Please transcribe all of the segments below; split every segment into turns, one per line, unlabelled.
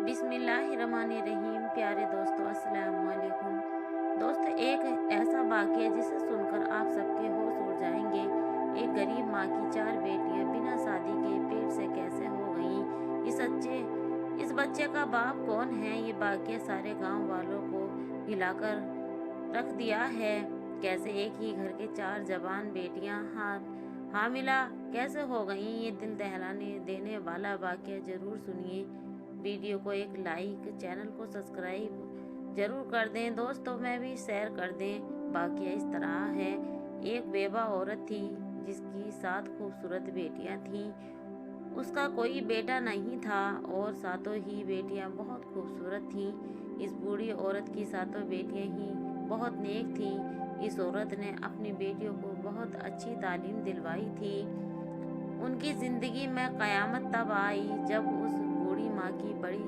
बिस्मिल्लाहिर्रहमानिर्रहीम। प्यारे दोस्तों, अस्सलाम वालेकुम। दोस्तों, एक ऐसा वाक़या जिसे सुनकर आप सबके होश उड़ जाएंगे। एक गरीब माँ की 4 बेटियां बिना शादी के पेट से कैसे हो गईं। इस बच्चे का बाप कौन है, ये वाक़या सारे गांव वालों को हिलाकर रख दिया है। कैसे एक ही घर के 4 जवान बेटियां हामिला कैसे हो गईं, ये दिल दहलाने देने वाला वाक़या ज़रूर सुनिए। वीडियो को एक लाइक, चैनल को सब्सक्राइब जरूर कर दें दोस्तों, में भी शेयर कर दें। वाक़या इस तरह है। एक बेवा औरत थी जिसकी 7 खूबसूरत बेटियां थीं। उसका कोई बेटा नहीं था और सातों ही बेटियां बहुत खूबसूरत थीं। इस बूढ़ी औरत की सातों बेटियां ही बहुत नेक थीं। इस औरत ने अपनी बेटियों को बहुत अच्छी तालीम दिलवाई थी। उनकी जिंदगी में कयामत तब आई जब उस बूढ़ी माँ की बड़ी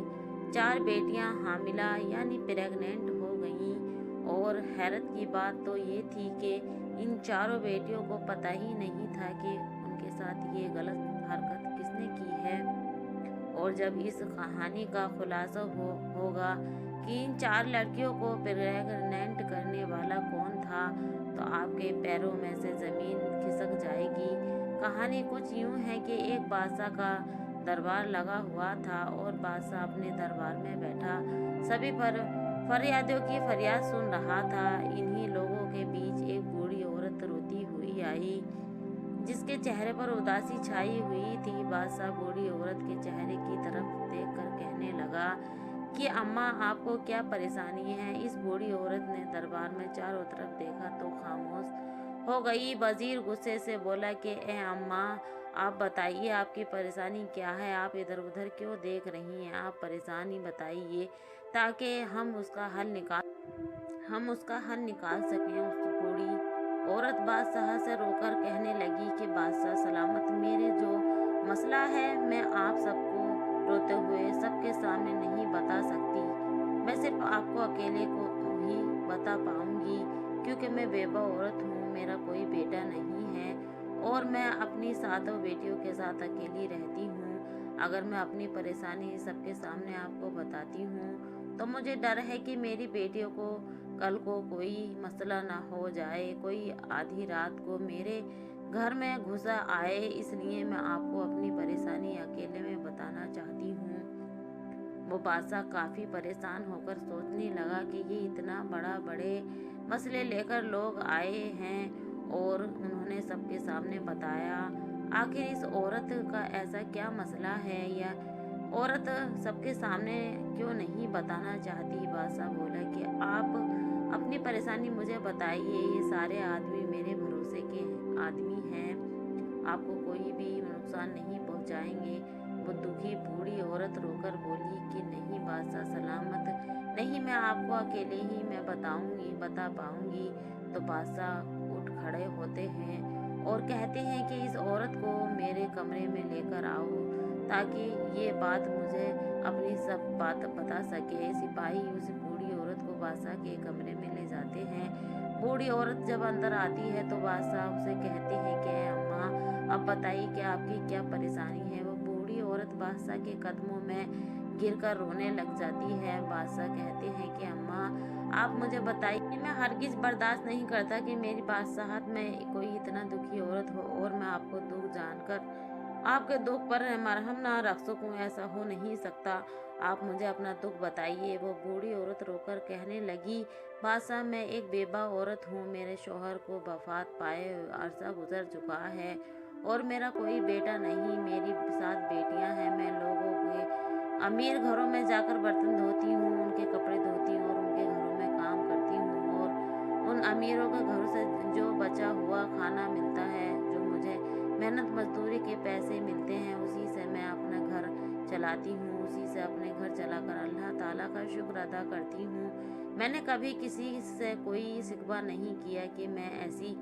4 बेटियां हामिला यानी प्रेग्नेंट हो गईं। और हैरत की बात तो ये थी कि इन चारों बेटियों को पता ही नहीं था कि उनके साथ ये गलत हरकत किसने की है। और जब इस कहानी का खुलासा होगा कि इन 4 लड़कियों को प्रेग्नेंट करने वाला कौन था, तो आपके पैरों में से ज़मीन खिसक जाएगी। कहानी कुछ यूं है कि एक बादशाह का दरबार लगा हुआ था और बादशाह अपने दरबार में बैठा सभी पर फरियादियों की फरियाद सुन रहा था। इन्हीं लोगों के बीच एक बूढ़ी औरत रोती हुई आई जिसके चेहरे पर उदासी छाई हुई थी। बादशाह बूढ़ी औरत के चेहरे की तरफ देखकर कहने लगा कि अम्मा, आपको क्या परेशानी है। इस बूढ़ी औरत ने दरबार में चारों तरफ देखा तो खामोश हो गई। वजीर गुस्से से बोला कि ए अम्मा, आप बताइए आपकी परेशानी क्या है। आप इधर उधर क्यों देख रही हैं। आप परेशानी बताइए ताकि हम उसका हल निकाल सकें। उस बूढ़ी औरत बादशाह से रोकर कहने लगी कि बादशाह सलामत, मेरे जो मसला है मैं आप सबको रोते हुए सबके सामने नहीं बता सकती। मैं सिर्फ आपको अकेले को ही बता पाऊंगी क्योंकि मैं बेवा औरत हूँ, मेरा कोई बेटा नहीं है और मैं अपनी 7 बेटियों के साथ अकेली रहती हूँ। अगर मैं अपनी परेशानी सबके सामने आपको बताती हूँ तो मुझे डर है कि मेरी बेटियों को कल को कोई मसला ना हो जाए, कोई आधी रात को मेरे घर में घुसा आए। इसलिए मैं आपको अपनी परेशानी अकेले में बताना चाहती हूँ। वो बादशाह काफ़ी परेशान होकर सोचने लगा कि ये इतना बड़े मसले लेकर लोग आए हैं और उन्होंने सबके सामने बताया। आखिर इस औरत का ऐसा क्या मसला है, या औरत सबके सामने क्यों नहीं बताना चाहती। बादशाह बोला कि आप अपनी परेशानी मुझे बताइए। ये सारे आदमी मेरे भरोसे के आदमी हैं, आपको कोई भी नुकसान नहीं पहुंचाएंगे। वो दुखी बूढ़ी औरत रोकर बोली कि नहीं बादशाह सलामत, नहीं, मैं आपको अकेले ही मैं बता पाऊंगी। तो बादशाह उठ खड़े होते हैं और कहते हैं कि इस औरत को मेरे कमरे में लेकर आओ ताकि ये बात मुझे अपनी सब बात बता सके। सिपाही उस बूढ़ी औरत को बादशाह के कमरे में ले जाते हैं। बूढ़ी औरत जब अंदर आती है तो बादशाह उसे कहते हैं कि अम्मा, अब बताइए कि आपकी क्या परेशानी है। वो बूढ़ी औरत बादशाह के कदमों में गिरकर रोने लग जाती है। बादशाह कहते हैं कि अम्मा, आप मुझे बताइए, मैं हरगिज बर्दाश्त नहीं करता कि मेरी बादशाहत में कोई इतना दुखी औरत हो और मैं आपको दुख जानकर आपके दुख पर मरहम ना रख सकूं। ऐसा हो नहीं सकता, आप मुझे अपना दुख बताइए। वो बूढ़ी औरत रोकर कहने लगी, बादशाह, मैं एक बेवा औरत हूँ, मेरे शौहर को वफात पाए अरसा गुजर चुका है और मेरा कोई बेटा नहीं। मेरी 7 बेटियां हैं। मैं लोगों के अमीर घरों में जाकर बर्तन धोती हूँ, उनके कपड़े धोती हूँ और उनके घरों में काम करती हूँ और उन अमीरों के घरों से जो बचा हुआ खाना मिलता है, जो मुझे मेहनत मजदूरी के पैसे मिलते हैं, उसी से मैं अपना घर चलाती हूँ। उसी से अपने घर चलाकर अल्लाह ताला का शुक्र अदा करती हूँ। मैंने कभी किसी से कोई शिकवा नहीं किया कि मैं ऐसी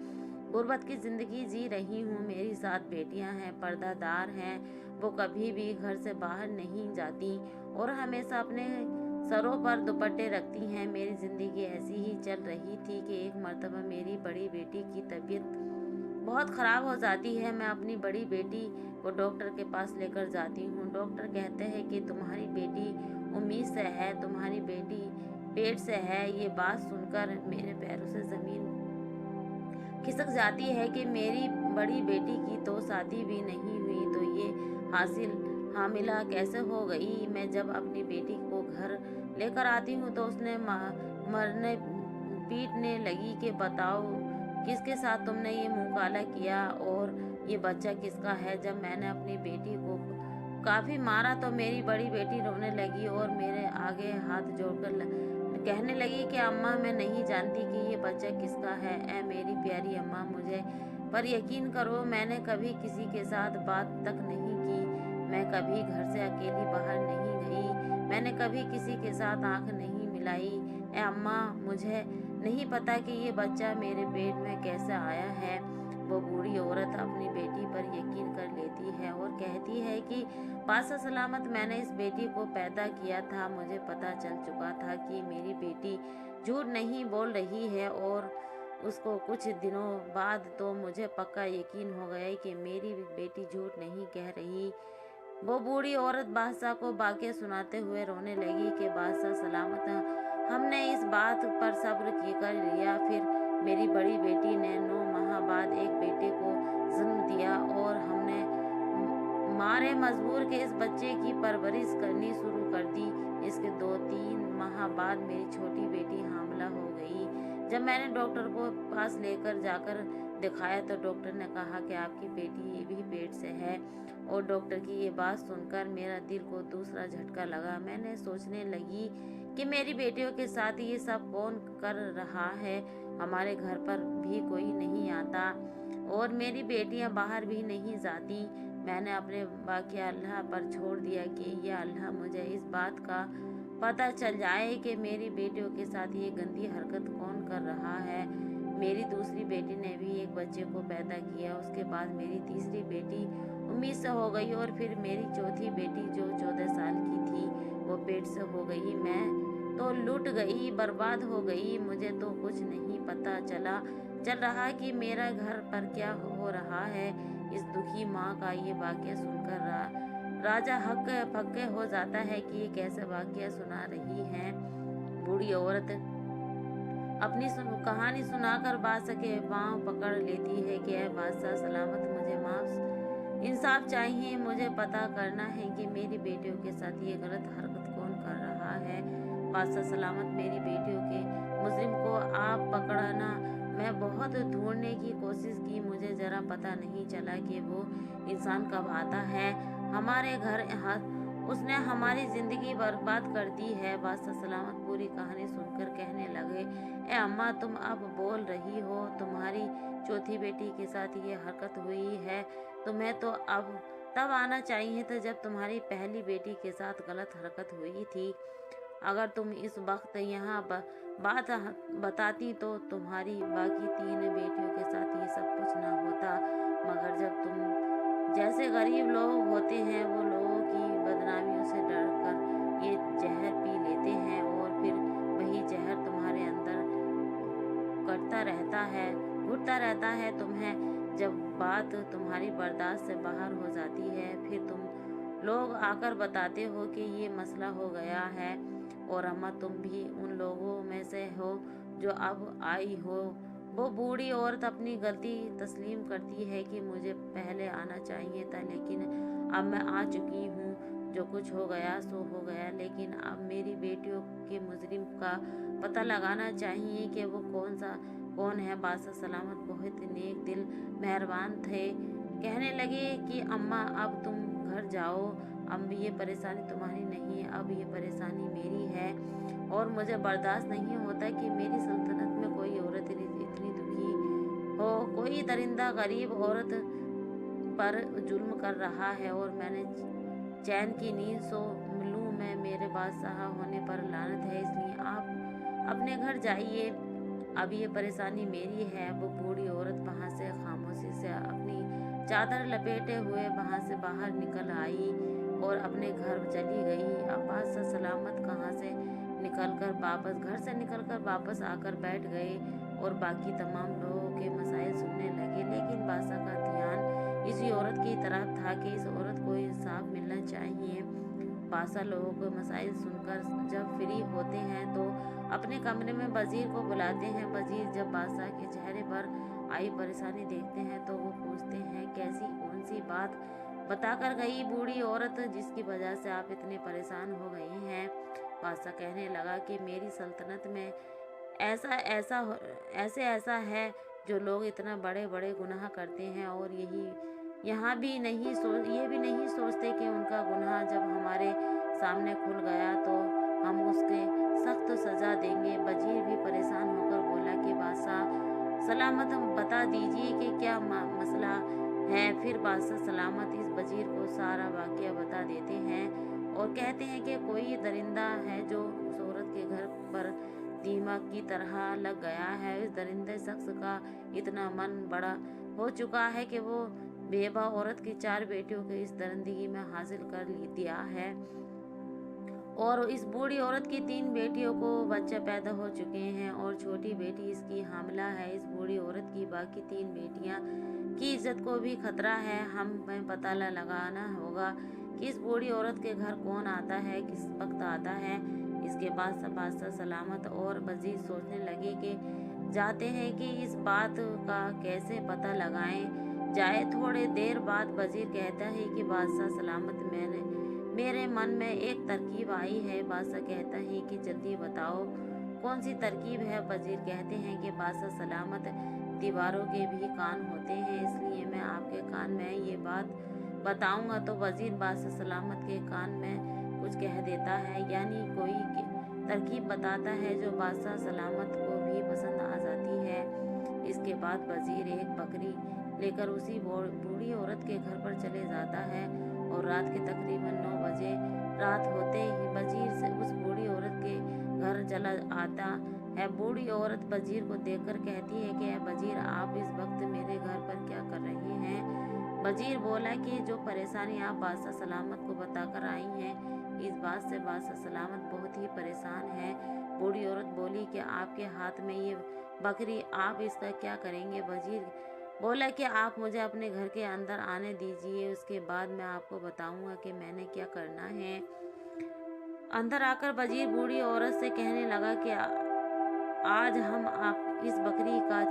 गुर्बत की ज़िंदगी जी रही हूँ। मेरी 7 बेटियाँ हैं, पर्दादार हैं, वो कभी भी घर से बाहर नहीं जाती और हमेशा अपने सरों पर दुपट्टे रखती हैं। मेरी ज़िंदगी ऐसी ही चल रही थी कि एक मर्तबा मेरी बड़ी बेटी की तबीयत बहुत ख़राब हो जाती है। मैं अपनी बड़ी बेटी को डॉक्टर के पास लेकर जाती हूँ। डॉक्टर कहते हैं कि तुम्हारी बेटी से है, तुम्हारी बेटी पेट से है। ये बात सुनकर मेरे पैरों से ज़मीन खिसक जाती है कि मेरी बड़ी बेटी की तो शादी भी नहीं हुई, तो ये हामिला कैसे हो गई। मैं जब अपनी बेटी को घर लेकर आती हूँ तो उसने मरने पीटने लगी कि बताओ किसके साथ तुमने ये मुंह काला किया और ये बच्चा किसका है। जब मैंने अपनी बेटी को काफ़ी मारा तो मेरी बड़ी बेटी रोने लगी और मेरे आगे हाथ जोड़कर कहने लगी कि अम्मा, मैं नहीं जानती कि ये बच्चा किसका है। ऐ मेरी प्यारी अम्मा, मुझे पर यकीन करो, मैंने कभी किसी के साथ बात तक नहीं की। मैं कभी घर से अकेली बाहर नहीं गई। मैंने कभी किसी के साथ आंख नहीं मिलाई। ऐ अम्मा, मुझे नहीं पता कि ये बच्चा मेरे पेट में कैसे आया है। वो बूढ़ी औरत अपनी बेटी पर यकीन कर लेती है और कहती है कि बादशाह सलामत, मैंने इस बेटी को पैदा किया था। मुझे पता चल चुका था कि मेरी बेटी झूठ नहीं बोल रही है और उसको कुछ दिनों बाद तो मुझे पक्का यकीन हो गया कि मेरी बेटी झूठ नहीं कह रही। वो बूढ़ी औरत बादशाह को वाक़या सुनाते हुए रोने लगी कि बादशाह सलामत, हमने इस बात पर सब्र कर लिया। फिर मेरी बड़ी बेटी ने 9 माह बाद एक बेटे को जन्म दिया और हमने मारे मजबूर के इस बच्चे की परवरिश करनी शुरू कर दी। इसके 2-3 माह बाद मेरी छोटी बेटी हामिला हो गई। जब मैंने डॉक्टर को पास लेकर जाकर दिखाया तो डॉक्टर ने कहा कि आपकी बेटी भी पेट से है। और डॉक्टर की ये बात सुनकर मेरा दिल को दूसरा झटका लगा। मैंने सोचने लगी कि मेरी बेटियों के साथ ये सब कौन कर रहा है। हमारे घर पर भी कोई नहीं आता और मेरी बेटियां बाहर भी नहीं जाती। मैंने अपने वाक़या अल्लाह पर छोड़ दिया कि या अल्लाह, मुझे इस बात का पता चल जाए कि मेरी बेटियों के साथ ये गंदी हरकत कौन कर रहा है। मेरी दूसरी बेटी ने भी एक बच्चे को पैदा किया। उसके बाद मेरी तीसरी बेटी उम्मीद से हो गई और फिर मेरी चौथी बेटी जो 14 साल की थी वो पेट से हो गई। मैं तो लुट गई, बर्बाद हो गई। मुझे तो कुछ नहीं पता चल रहा कि मेरा घर पर क्या हो रहा है। इस दुखी माँ का ये वाक़या सुनकर राजा हक्के पक्के हो जाता है कि ये कैसे वाक़या सुना रही है। बूढ़ी औरत अपनी कहानी सुनाकर बादशाह के पाँव पकड़ लेती है कि ऐ बादशाह सलामत, मुझे माफ इंसाफ चाहिए। मुझे पता करना है कि मेरी बेटियों के साथ ये गलत हरकत कौन कर रहा है। बादशाह सलामत, मेरी बेटियों के मुजरिम को आप पकड़ना। मैं बहुत ढूंढने की कोशिश की, मुझे ज़रा पता नहीं चला कि वो इंसान कब आता है हमारे घर। उसने हमारी ज़िंदगी बर्बाद कर दी है। बादशाह सलामत पूरी कहानी सुनकर कहने लगे, ए अम्मा, तुम अब बोल रही हो। तुम्हारी चौथी बेटी के साथ ये हरकत हुई है। तुम्हें तो अब तब आना चाहिए था जब तुम्हारी पहली बेटी के साथ गलत हरकत हुई थी। अगर तुम इस वक्त यहाँ बात बताती तो तुम्हारी बाकी 3 बेटियों के साथ ये सब कुछ ना होता। मगर जब तुम जैसे गरीब लोग होते हैं वो लोगों की बदनामियों से डर कर ये जहर पी लेते हैं और फिर वही जहर तुम्हारे अंदर कटता रहता है, घुटता रहता है। तुम्हें जब बात तुम्हारी बर्दाश्त से बाहर हो जाती है फिर तुम लोग आकर बताते हो कि ये मसला हो गया है। और अम्मा, तुम भी उन लोगों में से हो जो अब आई हो। वो बूढ़ी औरत अपनी गलती तस्लीम करती है कि मुझे पहले आना चाहिए था, लेकिन अब मैं आ चुकी हूँ। जो कुछ हो गया सो हो गया, लेकिन अब मेरी बेटियों के मुजरिम का पता लगाना चाहिए कि वो कौन है। बादशाह सलामत बहुत नेक दिल मेहरबान थे। कहने लगे कि अम्मा, अब तुम घर जाओ। अब ये परेशानी तुम्हारी नहीं, अब ये परेशानी मेरी है और मुझे बर्दाश्त नहीं होता कि मेरी सल्तनत में कोई औरत इतनी दुखी हो। कोई दरिंदा गरीब औरत पर जुल्म कर रहा है और मैंने चैन की नींद सो लूँ। मैं मेरे बादशाह होने पर लानत है, इसलिए आप अपने घर जाइए। अब ये परेशानी मेरी है। वो बूढ़ी औरत वहाँ से खामोशी से अपनी चादर लपेटे हुए वहाँ से बाहर निकल आई और अपने घर चली गई। अब बादशाह सलामत घर से निकलकर वापस आकर बैठ गए और बाकी तमाम लोगों के मसाइल सुनने लगे। लेकिन बादशाह का ध्यान इसी औरत की तरफ था कि इस औरत को इंसाफ मिलना चाहिए। बादशाह लोग मसाइल सुनकर जब फ्री होते हैं तो अपने कमरे में वजीर को बुलाते हैं। वजीर जब बादशाह के चेहरे पर आई परेशानी देखते हैं तो वो पूछते हैं, कैसी कौन सी बात बताकर गई बूढ़ी औरत जिसकी वजह से आप इतने परेशान हो गई हैं। बादशाह कहने लगा कि मेरी सल्तनत में ऐसा है जो लोग इतना बड़े बड़े गुनाह करते हैं और ये भी नहीं सोचते कि उनका गुनाह जब हमारे सामने खुल गया तो हम उसके सख्त सजा देंगे। वजीर भी परेशान होकर बोला कि बादशाह सलामत बता दीजिए कि क्या मसला है। फिर बादशाह सलामत इस वजीर को सारा वाकया बता देते हैं और कहते हैं कि कोई दरिंदा है जो उस औरत के घर पर दीमक की तरह लग गया है। इस दरिंदे शख्स का इतना मन बड़ा हो चुका है कि वो बेवा औरत की 4 बेटियों को इस दरिंदगी में हासिल कर दिया है और इस बूढ़ी औरत की 3 बेटियों को बच्चे पैदा हो चुके हैं और छोटी बेटी इसकी हामिला है। इस बूढ़ी औरत की बाकी 3 बेटियां की इज्जत को भी खतरा है। हमें पता लगाना होगा कि इस बूढ़ी औरत के घर कौन आता है, किस वक्त आता है। इसके बाद बादशाह सलामत और वजीर सोचने लगे कि जाते हैं कि इस बात का कैसे पता लगाएं जाए। थोड़े देर बाद वजीर कहता है कि बादशाह सलामत मेरे मन में एक तरकीब आई है। बादशाह कहता है कि जल्दी बताओ कौन सी तरकीब है। वजीर कहते हैं कि बादशाह सलामत दीवारों के भी कान होते हैं, इसलिए मैं आपके कान में ये बात बताऊंगा। तो वजीर बादशाह सलामत के कान में कुछ कह देता है, यानी कोई तरकीब बताता है जो बादशाह सलामत को भी पसंद आ जाती है। इसके बाद वजीर एक बकरी लेकर उसी बूढ़ी औरत के घर पर चले जाता है और रात के तकरीबन 9 बजे रात होते ही वजीर से उस बूढ़ी औरत के घर चला आता है। बूढ़ी औरत वजीर को देखकर कहती है कि वजीर आप इस वक्त मेरे घर पर क्या कर रही हैं। वजीर बोला कि जो परेशानी आप बादशाह सलामत को बताकर आई हैं, इस बात से बादशाह सलामत बहुत ही परेशान है। बूढ़ी औरत बोली कि आपके हाथ में ये बकरी, आप इसका क्या करेंगे। वजीर बोला कि आप मुझे अपने घर के अंदर आने दीजिए, उसके बाद मैं आपको बताऊंगा कि मैंने क्या करना है। अंदर आकर वजीर बूढ़ी औरत से कहने लगा कि आज हम आप इस बकरी का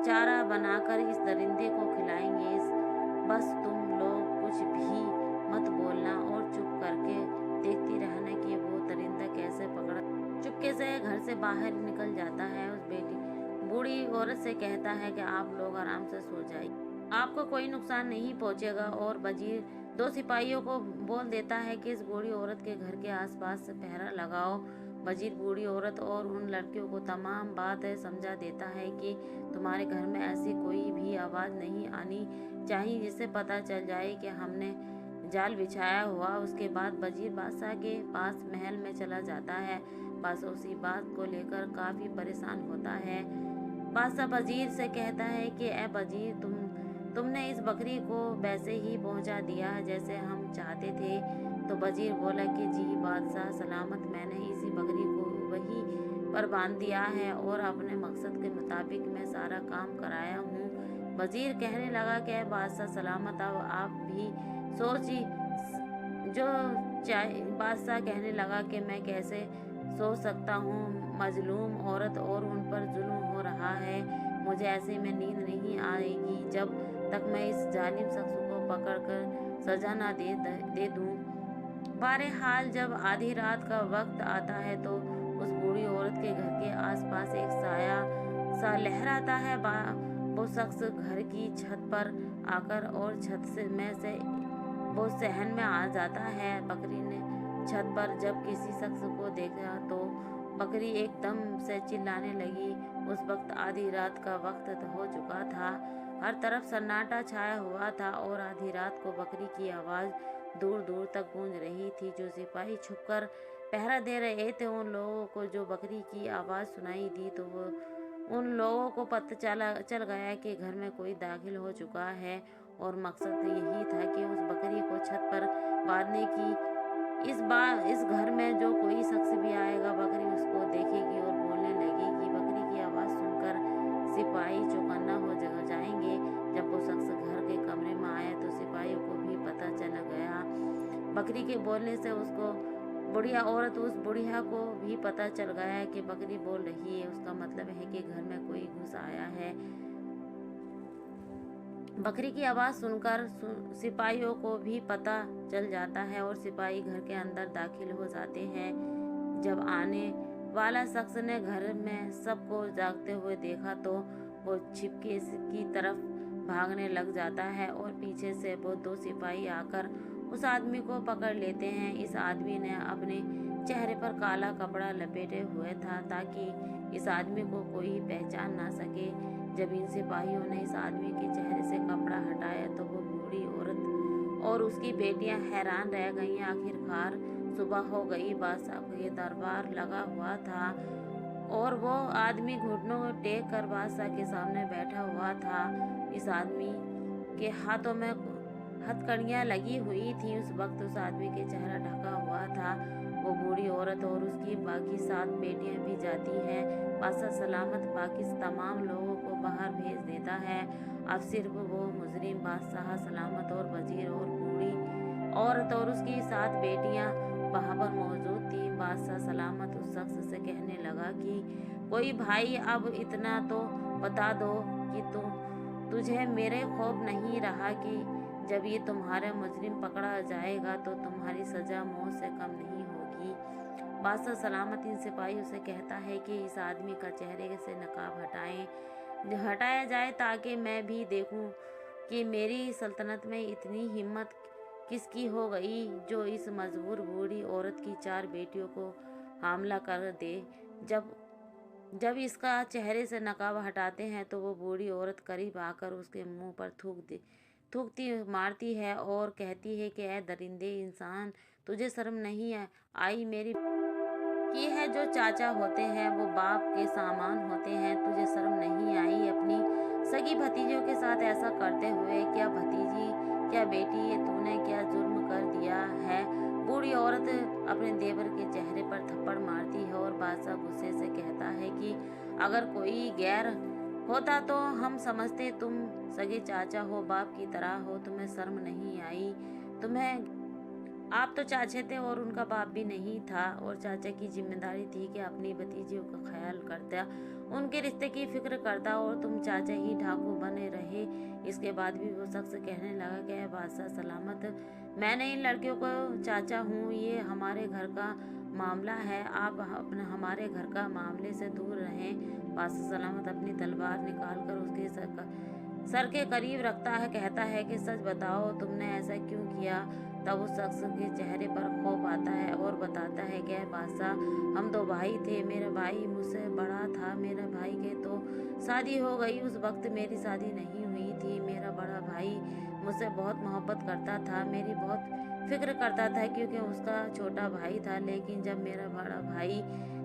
चारा बनाकर इस दरिंदे को खिलाएंगे। बस तुम लोग कुछ भी मत बोलना और चुप करके देखती रहना कि वो दरिंदा कैसे पकड़ा चुपके से घर से बाहर निकल जाता है। उस बूढ़ी औरत से कहता है कि आप लोग आराम से सो जाइए, आपको कोई नुकसान नहीं पहुंचेगा। और वजीर 2 सिपाहियों को बोल देता है कि इस बूढ़ी औरत के घर के आसपास से पहरा लगाओ। वजीर बूढ़ी औरत और उन लड़कियों को तमाम बात समझा देता है कि तुम्हारे घर में ऐसी कोई भी आवाज़ नहीं आनी चाहिए जिससे पता चल जाए कि हमने जाल बिछाया हुआ। उसके बाद वजीर बादशाह के पास महल में चला जाता है। बादशाह उसी बात को लेकर काफ़ी परेशान होता है। बादशाह वजीर से कहता है कि ए वजीर, तुमने इस बकरी को वैसे ही पहुंचा दिया जैसे हम चाहते थे। तो वजीर बोला कि जी बादशाह सलामत, मैंने इसी बकरी को वही पर बांध दिया है और अपने मकसद के मुताबिक मैं सारा काम कराया हूँ। वजीर कहने लगा कि बादशाह सलामत, अब आप भी सोची जो चाहे। बादशाह कहने लगा कि मैं कैसे सोच सकता हूँ, मजलूम औरत और उन पर जुल्म हो रहा है। मुझे ऐसे में नींद नहीं आएगी जब तक मैं इस जालिम शख्स को पकड़कर सजा ना दे दूँ। बहरहाल जब आधी रात का वक्त आता है तो उस बूढ़ी औरत के घर के आसपास एक साया सा लहराता है। वो शख्स घर की छत पर आकर और में से वो सहन में आ जाता है। बकरी ने छत पर जब किसी शख्स को देखा तो बकरी एकदम से चिल्लाने लगी। उस वक्त आधी रात का वक्त हो चुका था, हर तरफ सन्नाटा छाया हुआ था और आधी रात को बकरी की आवाज़ दूर दूर तक गूंज रही थी। जो सिपाही छुपकर पहरा दे रहे थे, उन लोगों को जो बकरी की आवाज़ सुनाई दी तो वो उन लोगों को पता चल गया कि घर में कोई दाखिल हो चुका है और मकसद यही था कि उस बकरी को छत पर बांधने की। इस घर में जो कोई शख्स भी आएगा, बकरी उसको देखेगी और बोलने लगेगी। बकरी की आवाज़ सुनकर सिपाही चौकन्ना हो जाएंगे। जब वो शख्स घर के कमरे में आया तो सिपाहियों को भी पता चल गया। बकरी के बोलने से उसको बुढ़िया औरत उस बुढ़िया को भी पता चल गया कि बकरी बोल रही है, उसका मतलब है कि घर में कोई घुस आया है। बकरी की आवाज़ सुनकर सिपाहियों को भी पता चल जाता है और सिपाही घर के अंदर दाखिल हो जाते हैं। जब आने वाला शख्स ने घर में सबको जागते हुए देखा तो वो छिपके की तरफ भागने लग जाता है और पीछे से वो दो सिपाही आकर उस आदमी को पकड़ लेते हैं। इस आदमी ने अपने चेहरे पर काला कपड़ा लपेटे हुए था ताकि इस आदमी को कोई पहचान ना सके। जब इन सिपाहियों ने इस आदमी के चेहरे से कपड़ा हटाया तो वो बूढ़ी औरत और उसकी बेटियां हैरान रह गईं। आखिरकार सुबह हो गई। बादशाह के दरबार लगा हुआ था और वो आदमी घुटनों को टेक कर बादशाह के सामने बैठा हुआ था। इस आदमी के हाथों में हथकड़ियाँ लगी हुई थी। उस वक्त उस आदमी के चेहरा ढका हुआ था। वो बूढ़ी औरत और उसकी बाकी 7 बेटियां भी जाती हैं। बादशाह सलामत बाकी तमाम लोगों को बाहर भेज देता है। अब सिर्फ वो मुजरिम बादशाह सलामत और वजीर और बूढ़ी औरत और उसकी 7 बेटियां वहाँ पर मौजूद थी। बादशाह सलामत उस शख्स से कहने लगा कि कोई भाई, अब इतना तो बता दो कि तुझे मेरे खौफ नहीं रहा कि जब ये तुम्हारा मुजरिम पकड़ा जाएगा तो तुम्हारी सज़ा मौत से कम नहीं होगी। बादशाह सलामत इन सिपाहियों से कहता है कि इस आदमी का चेहरे से नकाब हटाया जाए ताकि मैं भी देखूं कि मेरी सल्तनत में इतनी हिम्मत किसकी हो गई जो इस मजबूर बूढ़ी औरत की 4 बेटियों को हमला कर दे। जब इसका चेहरे से नकाब हटाते हैं तो वो बूढ़ी औरत करीब आकर उसके मुंह पर थूकती मारती है और कहती है कि ऐ दरिंदे इंसान, तुझे शर्म नहीं आई? मेरी की है जो चाचा होते हैं वो बाप के सामान होते हैं, तुझे शर्म नहीं आई अपनी सगी भतीजियों के साथ ऐसा करते हुए? क्या भतीजी, क्या बेटी, ये तूने क्या जुर्म कर दिया है? बूढ़ी औरत अपने देवर के चेहरे पर थप्पड़ मारती है और बादशाह गुस्से से कहता है कि अगर कोई गैर होता तो हम समझते तुम सगे चाचा हो, बाप की तरह हो, तुम्हें शर्म नहीं आई? आप तो चाचे थे और उनका बाप भी नहीं था और चाचा की जिम्मेदारी थी कि अपनी भतीजियों का ख्याल करता, उनके रिश्ते की फिक्र करता और तुम चाचा ही ढाकू बने रहे। इसके बाद भी वो शख्स कहने लगा कि बादशाह सलामत, मैंने इन लड़कियों को चाचा हूँ, ये हमारे घर का मामला है, आप हमारे घर का मामले से दूर रहें। बादशाह सलामत अपनी तलवार निकाल कर उसके सर के करीब रखता है, कहता है कि सच बताओ तुमने ऐसा क्यों किया? तब उस शख्स के चेहरे पर खौफ आता है और बताता है कि बादशाह, हम 2 भाई थे, मेरा भाई मुझसे बड़ा था, मेरे भाई के तो शादी हो गई, उस वक्त मेरी शादी नहीं हुई थी। मेरा बड़ा भाई मुझसे बहुत मोहब्बत करता था, मेरी बहुत फिक्र करता था क्योंकि उसका छोटा भाई था, लेकिन जब मेरा बड़ा भाई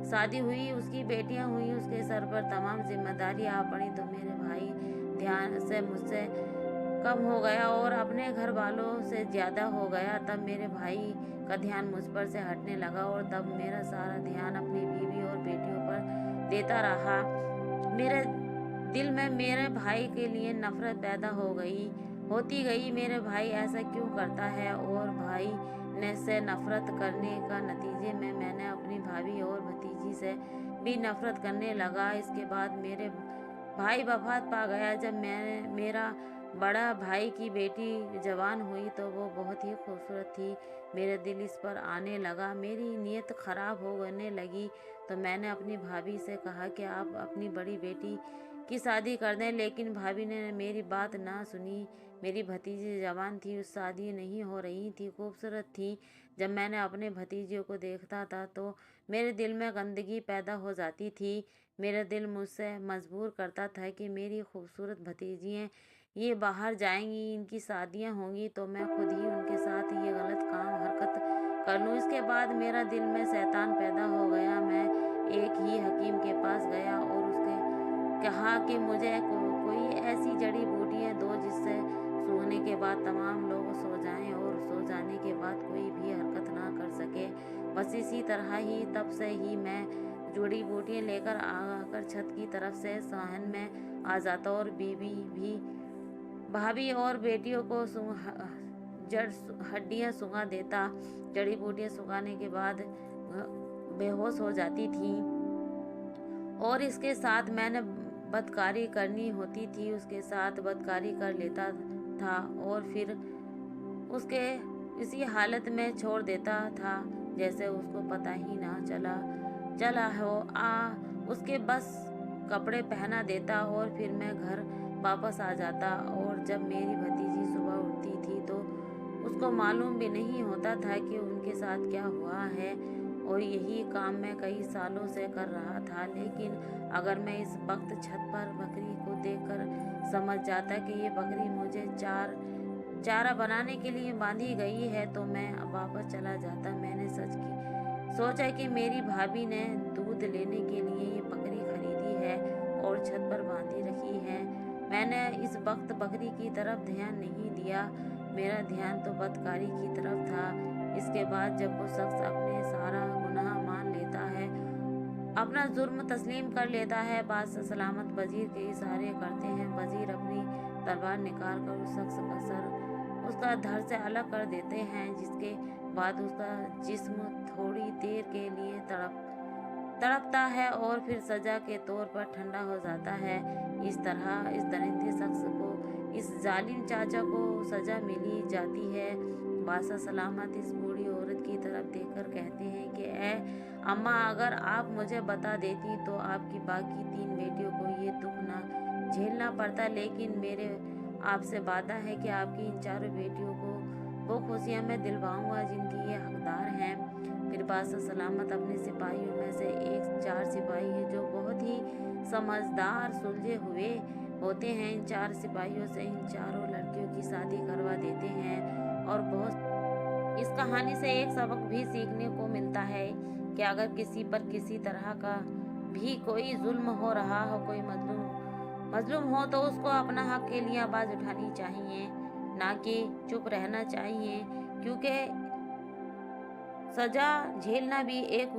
शादी हुई, उसकी बेटियां हुई, उसके सर पर तमाम जिम्मेदारी आ पड़ी तो मेरे भाई ध्यान से मुझसे कम हो गया और अपने घर वालों से ज़्यादा हो गया। तब मेरे भाई का ध्यान मुझ पर से हटने लगा और तब मेरा सारा ध्यान अपनी बीवी और बेटियों पर देता रहा। मेरे दिल में मेरे भाई के लिए नफरत पैदा होती गई। मेरे भाई ऐसा क्यों करता है? और भाई ने से नफरत करने का नतीजे में मैंने अपनी भाभी और भतीजी से भी नफरत करने लगा। इसके बाद मेरे भाई वफात पा गया। जब मेरा बड़ा भाई की बेटी जवान हुई तो वो बहुत ही खूबसूरत थी। मेरा दिल इस पर आने लगा, मेरी नीयत खराब होने लगी तो मैंने अपनी भाभी से कहा कि आप अपनी बड़ी बेटी की शादी कर दें, लेकिन भाभी ने मेरी बात ना सुनी। मेरी भतीजी जवान थी, उस शादी नहीं हो रही थी, खूबसूरत थी। जब मैंने अपने भतीजियों को देखता था तो मेरे दिल में गंदगी पैदा हो जाती थी। मेरा दिल मुझसे मजबूर करता था कि मेरी खूबसूरत भतीजियाँ ये बाहर जाएंगी, इनकी शादियाँ होंगी तो मैं खुद ही उनके साथ ये गलत हरकत कर लूँ। इसके बाद मेरा दिल में शैतान पैदा हो गया। मैं एक ही हकीम के पास गया और उसके कहा कि मुझे कोई ऐसी जड़ी बूटियाँ दो जिससे सूंघने के बाद तमाम लोग सो जाएं और सो जाने के बाद कोई भी हरकत ना कर सके। बस इसी तरह ही तब से ही मैं जड़ी बूटियाँ लेकर आकर छत की तरफ से सहन में आ जाता और बीवी भी भाभी और बेटियों को जड़ हड्डियाँ सुंघा देता। जड़ी बूटियाँ सुंघाने के बाद बेहोश हो जाती थी। और इसके साथ मैंने बदकारी करनी होती थी, उसके साथ बदकारी कर लेता था और फिर उसके इसी हालत में छोड़ देता था जैसे उसको पता ही ना चला हो। उसके बस कपड़े पहना देता और फिर मैं घर वापस आ जाता। और जब मेरी भतीजी सुबह उठती थी तो उसको मालूम भी नहीं होता था कि उनके साथ क्या हुआ है। और यही काम मैं कई सालों से कर रहा था। लेकिन अगर मैं इस वक्त छत पर बकरी को देखकर समझ जाता कि ये बकरी मुझे चारा बनाने के लिए बांधी गई है तो मैं वापस चला जाता। मैंने सोचा कि मेरी भाभी ने दूध लेने के लिए ये बकरी खरीदी है और छत पर बांधी रखी है। मैंने इस वक्त बकरी की तरफ ध्यान नहीं दिया, मेरा ध्यान तो बदकारी की तरफ था। इसके बाद जब वो शख्स अपने सारा गुनाह मान लेता है, अपना जुर्म तस्लीम कर लेता है, बादशाह सलामत वजीर के इशारे करते हैं। वजीर अपनी तलवार निकाल कर उस शख्स का सर उसका धड़ से अलग कर देते हैं, जिसके बाद उसका जिस्म थोड़ी देर के लिए तड़पता है और फिर सजा के तौर पर ठंडा हो जाता है। इस तरह इस दरिंदे शख्स को, इस जालिम चाचा को सजा मिली जाती है। बादशाह सलामत इस बूढ़ी औरत की तरफ देखकर कहते हैं कि ए अम्मा, अगर आप मुझे बता देती तो आपकी बाकी 3 बेटियों को ये दुख ना झेलना पड़ता। लेकिन मेरे आपसे वादा है कि आपकी इन 4 बेटियों को वो खुशियाँ मैं दिलवाऊंगा जिनकी ये हकदार हैं। फिर बादशाह सलामत अपने सिपाहियों में से 4 सिपाही हैं जो बहुत ही समझदार सुलझे हुए होते हैं। इन 4 सिपाहियों से इन 4 लड़कियों की शादी करवा देते हैं। और बहुत इस कहानी से एक सबक भी सीखने को मिलता है कि अगर किसी पर किसी तरह का भी कोई जुल्म हो रहा हो, कोई मजलूम हो तो उसको अपना हक के लिए आवाज़ उठानी चाहिए, ना कि चुप रहना चाहिए। क्योंकि सजा झेलना भी एक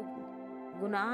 गुनाह